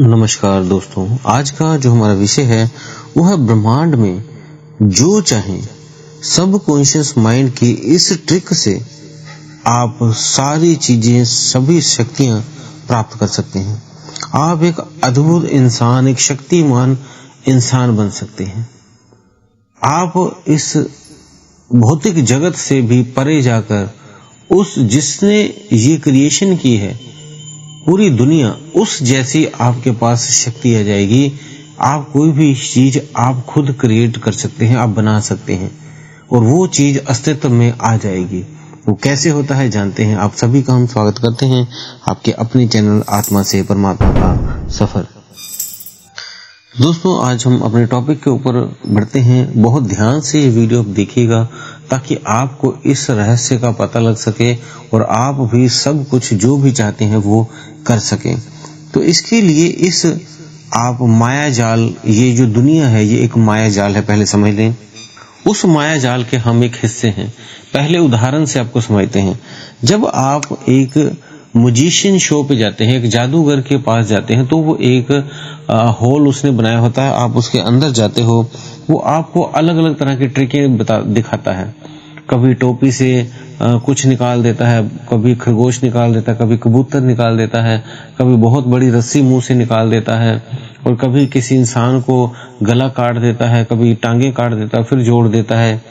नमस्कार दोस्तों, आज का जो हमारा विषय है वो है ब्रह्मांड में जो चाहें सबकॉन्शियस माइंड की इस ट्रिक से आप सारी चीजें, सभी शक्तियां प्राप्त कर सकते हैं। आप एक अद्भुत इंसान, एक शक्तिमान इंसान बन सकते हैं। आप इस भौतिक जगत से भी परे जाकर उस जिसने ये क्रिएशन की है पूरी दुनिया, उस जैसी आपके पास शक्ति आ जाएगी। आप कोई भी चीज आप खुद क्रिएट कर सकते हैं, आप बना सकते हैं और वो चीज अस्तित्व में आ जाएगी। वो कैसे होता है जानते हैं। आप सभी का हम स्वागत करते हैं आपके अपने चैनल आत्मा से परमात्मा का सफर। दोस्तों, आज हम अपने टॉपिक के ऊपर बढ़ते हैं। बहुत ध्यान से ये वीडियो देखिएगा ताकि आपको इस रहस्य का पता लग सके और आप भी सब कुछ जो भी चाहते हैं वो कर सकें। तो इसके लिए इस आप माया जाल, ये जो दुनिया है ये एक माया जाल है, पहले समझ लें। उस माया जाल के हम एक हिस्से हैं। पहले उदाहरण से आपको समझते हैं। जब आप एक म्यूजिशियन शो पे जाते हैं, एक जादूगर के पास जाते हैं, तो वो एक हॉल उसने बनाया होता है। आप उसके अंदर जाते हो, वो आपको अलग अलग तरह की ट्रिकें दिखाता है। कभी टोपी से कुछ निकाल देता है, कभी खरगोश निकाल देता है, कभी कबूतर निकाल देता है, कभी बहुत बड़ी रस्सी मुंह से निकाल देता है और कभी किसी इंसान को गला काट देता है, कभी टांगे काट देता है, फिर जोड़ देता है।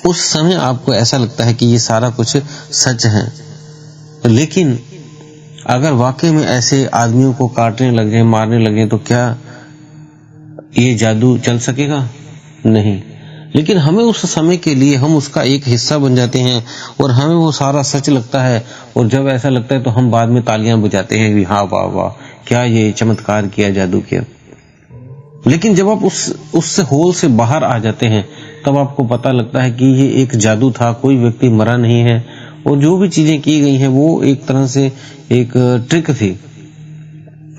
उस समय आपको ऐसा लगता है कि ये सारा कुछ सच है, लेकिन अगर वाकई में ऐसे आदमियों को काटने लग जाए, मारने लगे, तो क्या ये जादू चल सकेगा? नहीं। लेकिन हमें उस समय के लिए हम उसका एक हिस्सा बन जाते हैं और हमें वो सारा सच लगता है। और जब ऐसा लगता है तो हम बाद में तालियां बजाते हैं कि हाँ वाह वाह, क्या ये चमत्कार किया, जादू किया। लेकिन जब आप उससे होल से बाहर आ जाते हैं तब आपको पता लगता है कि ये एक जादू था, कोई व्यक्ति मरा नहीं है और जो भी चीजें की गई हैं वो एक तरह से एक ट्रिक थी।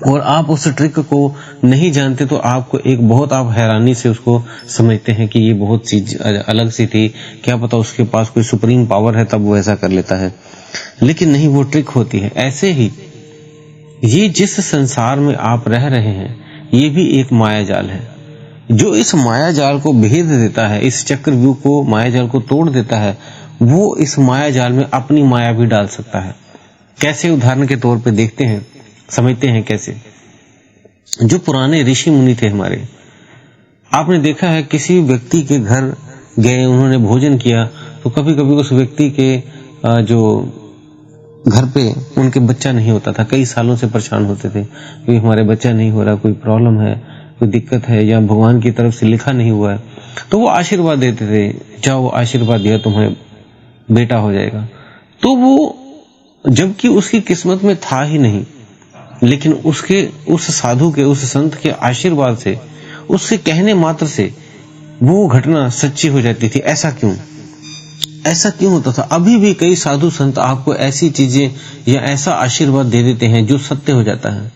और आप उस ट्रिक को नहीं जानते तो आपको एक बहुत आप हैरानी से उसको समझते हैं कि ये बहुत चीज अलग सी थी, क्या पता उसके पास कोई सुप्रीम पावर है तब वो ऐसा कर लेता है। लेकिन नहीं, वो ट्रिक होती है। ऐसे ही ये जिस संसार में आप रह रहे हैं ये भी एक माया जाल है। जो इस माया जाल को भेद देता है, इस चक्रव्यूह को, माया जाल को तोड़ देता है, वो इस माया जाल में अपनी माया भी डाल सकता है। कैसे? उदाहरण के तौर पे देखते हैं, समझते हैं कैसे। जो पुराने ऋषि मुनि थे हमारे, आपने देखा है किसी व्यक्ति के घर गए, उन्होंने भोजन किया, तो कभी कभी उस व्यक्ति के जो घर पे उनके बच्चा नहीं होता था, कई सालों से परेशान होते थे कि हमारे बच्चा नहीं हो रहा, कोई प्रॉब्लम है, कोई दिक्कत है या भगवान की तरफ से लिखा नहीं हुआ है। तो वो आशीर्वाद देते थे, जाओ आशीर्वाद दिया, तुम्हें बेटा हो जाएगा। तो वो, जबकि उसकी किस्मत में था ही नहीं, लेकिन उसके उस साधु के, उस संत के आशीर्वाद से, उसके कहने मात्र से वो घटना सच्ची हो जाती थी। ऐसा क्यों? ऐसा क्यों होता था? अभी भी कई साधु संत आपको ऐसी चीजें या ऐसा आशीर्वाद दे देते हैं जो सत्य हो जाता है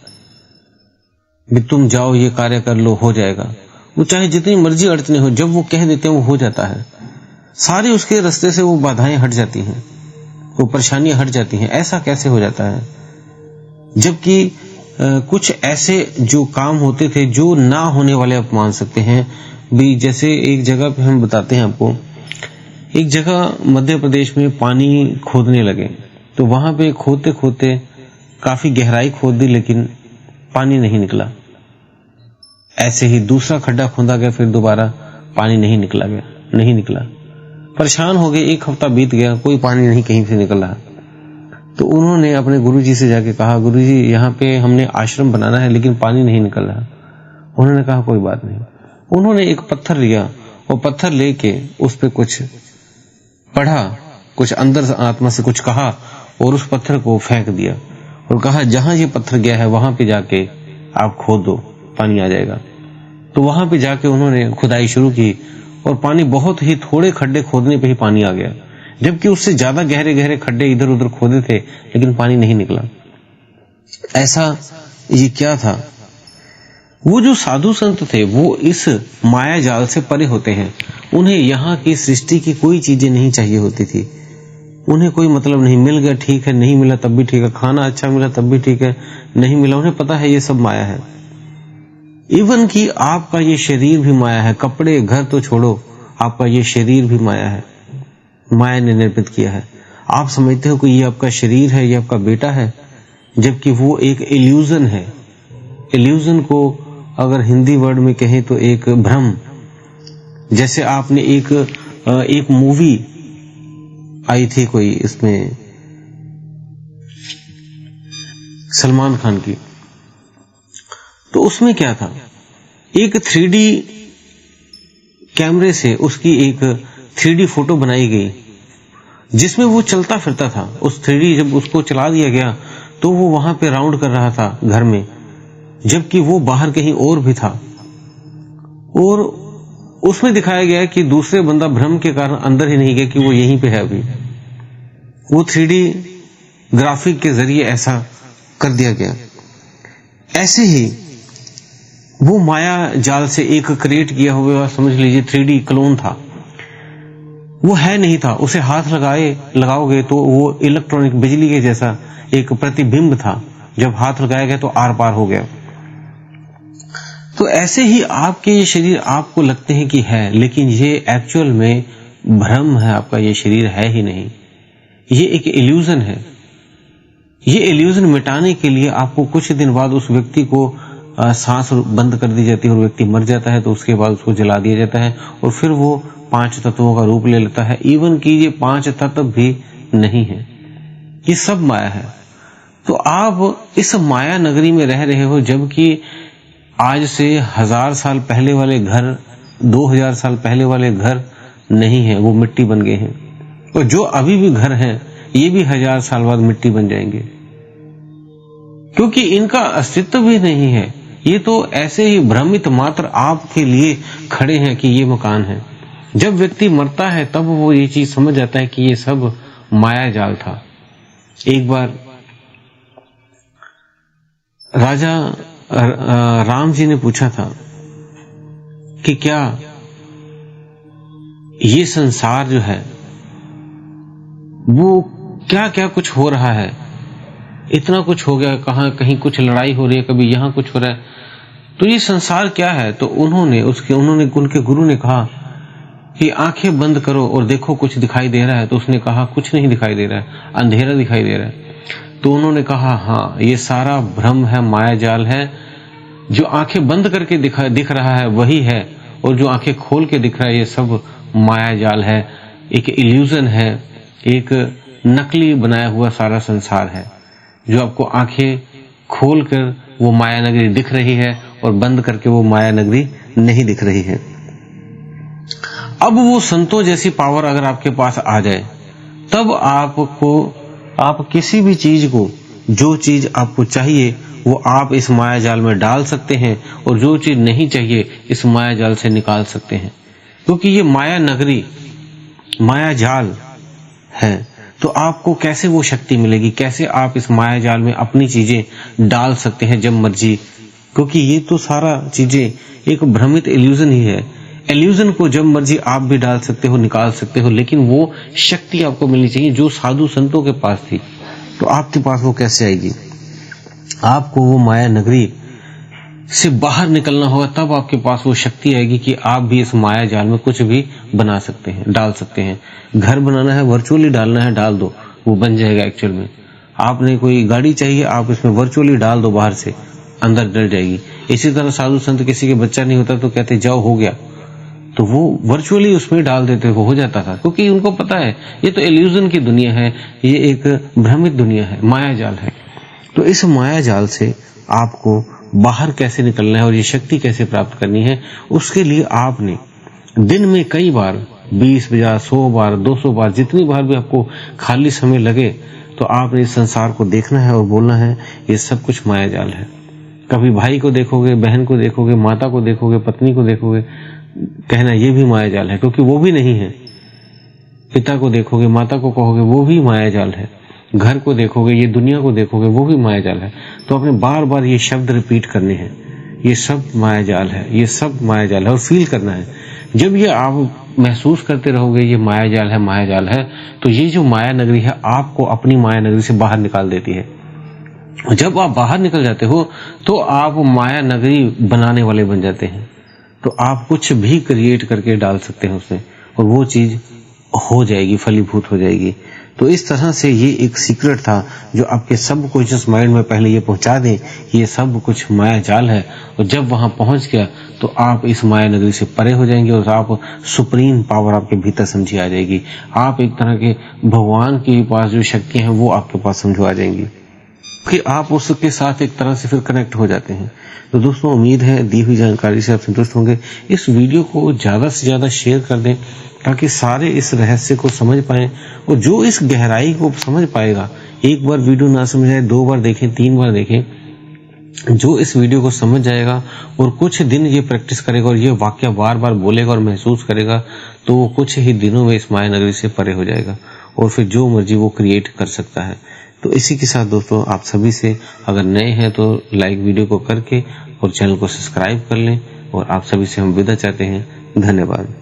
कि तुम जाओ, ये कार्य कर लो, हो जाएगा। वो चाहे जितनी मर्जी अड़चने हो, जब वो कह देते हैं वो हो जाता है। सारी उसके रास्ते से वो बाधाएं हट जाती हैं, वो परेशानियां हट जाती हैं। ऐसा कैसे हो जाता है? जबकि कुछ ऐसे जो काम होते थे जो ना होने वाले आप मान सकते हैं भी। जैसे एक जगह पे हम बताते हैं आपको, एक जगह मध्य प्रदेश में पानी खोदने लगे, तो वहां पे खोदते खोदते काफी गहराई खोद दी, लेकिन पानी नहीं निकला। ऐसे ही दूसरा खड्डा खोदा गया, फिर दोबारा पानी नहीं निकला। परेशान हो गए, एक हफ्ता बीत गया, कोई पानी नहीं कहीं से निकल रहा। तो उन्होंने अपने गुरुजी से जाके कहा, गुरुजी यहाँ पे हमने आश्रम बनाना है लेकिन पानी नहीं निकल रहा। उन्होंने कहा कोई बात नहीं। उन्होंने एक पत्थर लिया और पत्थर लेके उस पे कुछ पढ़ा, कुछ अंदर आत्मा से कुछ कहा और उस पत्थर को फेंक दिया और कहा जहां ये पत्थर गया है वहां पे जाके आप खोद दो, पानी आ जाएगा। तो वहां पे जाके उन्होंने खुदाई शुरू की और पानी, बहुत ही थोड़े खड्डे खोदने पे ही पानी आ गया, जबकि उससे ज्यादा गहरे गहरे खड्डे इधर उधर खोदे थे लेकिन पानी नहीं निकला। ऐसा ये क्या था? वो जो साधु संत थे वो इस माया जाल से परे होते हैं। उन्हें यहाँ की सृष्टि की कोई चीजें नहीं चाहिए होती थी। उन्हें कोई मतलब नहीं, मिल गया ठीक है, नहीं मिला तब भी ठीक है, खाना अच्छा मिला तब भी ठीक है, नहीं मिला, उन्हें पता है ये सब माया है। इवन कि आपका ये शरीर भी माया है, कपड़े घर तो छोड़ो, आपका ये शरीर भी माया है, माया ने निर्मित किया है। आप समझते हो कि ये आपका शरीर है, ये आपका बेटा है, जबकि वो एक इल्यूजन है। इल्यूजन को अगर हिंदी वर्ड में कहें तो एक भ्रम। जैसे आपने एक मूवी आई थी कोई, इसमें सलमान खान की, तो उसमें क्या था, एक 3D कैमरे से उसकी एक 3D फोटो बनाई गई जिसमें वो चलता फिरता था। उस 3D जब उसको चला दिया गया तो वो वहां पे राउंड कर रहा था घर में, जबकि वो बाहर कहीं और भी था। और उसमें दिखाया गया कि दूसरे बंदा भ्रम के कारण अंदर ही नहीं गया कि वो यहीं पे है अभी। वो 3D ग्राफिक के जरिए ऐसा कर दिया गया। ऐसे ही वो माया जाल से एक क्रिएट किया हुआ, समझ लीजिए 3D क्लोन था, वो है नहीं था, उसे हाथ लगाओगे तो वो इलेक्ट्रॉनिक बिजली के जैसा एक प्रतिबिंब था, जब हाथ लगाया गया तो आर पार हो गया। तो ऐसे ही आपके ये शरीर आपको लगते हैं कि है, लेकिन ये एक्चुअल में भ्रम है, आपका ये शरीर है ही नहीं, ये एक इल्यूजन है। ये इल्यूजन मिटाने के लिए आपको कुछ दिन बाद उस व्यक्ति को सांस बंद कर दी जाती है और व्यक्ति मर जाता है, तो उसके बाद उसको जला दिया जाता है और फिर वो 5 तत्वों का रूप ले लेता है। इवन कि ये 5 तत्व भी नहीं है, ये सब माया है। तो आप इस माया नगरी में रह रहे हो, जबकि आज से 1000 साल पहले वाले घर, 2000 साल पहले वाले घर नहीं है, वो मिट्टी बन गए हैं। और जो अभी भी घर हैं ये भी 1000 साल बाद मिट्टी बन जाएंगे, क्योंकि इनका अस्तित्व भी नहीं है। ये तो ऐसे ही भ्रमित मात्र आपके लिए खड़े हैं कि ये मकान है। जब व्यक्ति मरता है तब वो ये चीज समझ जाता है कि ये सब माया जाल था। एक बार राजा राम जी ने पूछा था कि क्या ये संसार जो है वो क्या क्या कुछ हो रहा है, इतना कुछ हो गया, कहीं कुछ लड़ाई हो रही है, कभी यहां कुछ हो रहा है, तो ये संसार क्या है? तो उन्होंने उनके गुरु ने कहा कि आंखें बंद करो और देखो कुछ दिखाई दे रहा है। तो उसने कहा कुछ नहीं दिखाई दे रहा है, अंधेरा दिखाई दे रहा है। तो उन्होंने कहा हाँ, ये सारा भ्रम है, माया जाल है। जो आंखें बंद करके दिख रहा है वही है, और जो आंखें खोल के दिख रहा है ये सब माया जाल है, एक इल्यूजन है, एक नकली बनाया हुआ सारा संसार है। जो आपको आंखें खोलकर वो माया नगरी दिख रही है और बंद करके वो माया नगरी नहीं दिख रही है। अब वो संतों जैसी पावर अगर आपके पास आ जाए, तब आप किसी भी चीज को, जो चीज आपको चाहिए वो आप इस माया जाल में डाल सकते हैं, और जो चीज नहीं चाहिए इस माया जाल से निकाल सकते हैं। क्योंकि ये माया नगरी, माया जाल है, तो आपको कैसे वो शक्ति मिलेगी, कैसे आप इस माया जाल में अपनी चीजें डाल सकते हैं जब मर्जी? क्योंकि ये तो सारा चीजें एक भ्रमित इल्यूजन ही है। इल्यूजन को जब मर्जी आप भी डाल सकते हो, निकाल सकते हो, लेकिन वो शक्ति आपको मिलनी चाहिए जो साधु संतों के पास थी। तो आपके पास वो कैसे आएगी? आपको वो माया नगरी से बाहर निकलना होगा, तब आपके पास वो शक्ति आएगी कि आप भी इस माया जाल में कुछ भी बना सकते हैं, डाल सकते हैं। घर बनाना है, वर्चुअली डालना है, डाल दो, वो बन जाएगा एक्चुअल में। आपने कोई गाड़ी चाहिए, आप इसमें वर्चुअली डाल दो, बाहर से अंदर डल जाएगी। इसी तरह साधु संत किसी के बच्चा नहीं होता तो कहते जाओ हो गया, तो वो वर्चुअली उसमें डाल देते, वो हो जाता था, क्योंकि उनको पता है ये तो इल्यूजन की दुनिया है, ये एक भ्रमित दुनिया है, माया जाल है। तो इस माया जाल से आपको बाहर कैसे निकलना है और ये शक्ति कैसे प्राप्त करनी है, उसके लिए आपने दिन में कई बार, 20 बार, 100 बार, 200 बार, जितनी बार भी आपको खाली समय लगे, तो आपने इस संसार को देखना है और बोलना है ये सब कुछ माया जाल है। कभी भाई को देखोगे, बहन को देखोगे, माता को देखोगे, पत्नी को देखोगे, कहना ये भी माया जाल है, क्योंकि वो भी नहीं है। पिता को देखोगे, माता को कहोगे, वो भी माया जाल है। घर को देखोगे, ये दुनिया को देखोगे, वो भी माया जाल है। तो आपने बार बार ये शब्द रिपीट करने हैं, ये सब माया जाल है, ये सब माया जाल है, और फील करना है। जब ये आप महसूस करते रहोगे ये माया जाल है, माया जाल है, तो ये जो माया नगरी है आपको अपनी माया नगरी से बाहर निकाल देती है। जब आप बाहर निकल जाते हो तो आप माया नगरी बनाने वाले बन जाते हैं। तो आप कुछ भी क्रिएट करके डाल सकते हैं उसमें और वो चीज हो जाएगी, फलीभूत हो जाएगी। तो इस तरह से ये एक सीक्रेट था जो आपके सबकॉन्शियस माइंड में पहले ये पहुंचा दें कि ये सब कुछ माया जाल है, और जब वहां पहुंच गया तो आप इस माया नगरी से परे हो जाएंगे और आप सुप्रीम पावर आपके भीतर समझी आ जाएगी। आप एक तरह के भगवान के पास जो शक्तियां हैं वो आपके पास समझो आ जाएंगी, फिर आप उसके साथ एक तरह से फिर कनेक्ट हो जाते हैं। तो दोस्तों उम्मीद है दी हुई जानकारी से आप संतुष्ट होंगे। इस वीडियो को ज्यादा से ज्यादा शेयर कर दें ताकि सारे इस रहस्य को समझ पाएं, और जो इस गहराई को समझ पाएगा, एक बार वीडियो ना समझ आए 2 बार देखें, 3 बार देखें, जो इस वीडियो को समझ जाएगा और कुछ दिन ये प्रैक्टिस करेगा और ये वाक्य बार बार बोलेगा और महसूस करेगा, तो वो कुछ ही दिनों में इस माया नगरी से परे हो जाएगा और फिर जो मर्जी वो क्रिएट कर सकता है। तो इसी के साथ दोस्तों आप सभी से, अगर नए हैं तो लाइक वीडियो को करके और चैनल को सब्सक्राइब कर लें, और आप सभी से हम विदा चाहते हैं। धन्यवाद।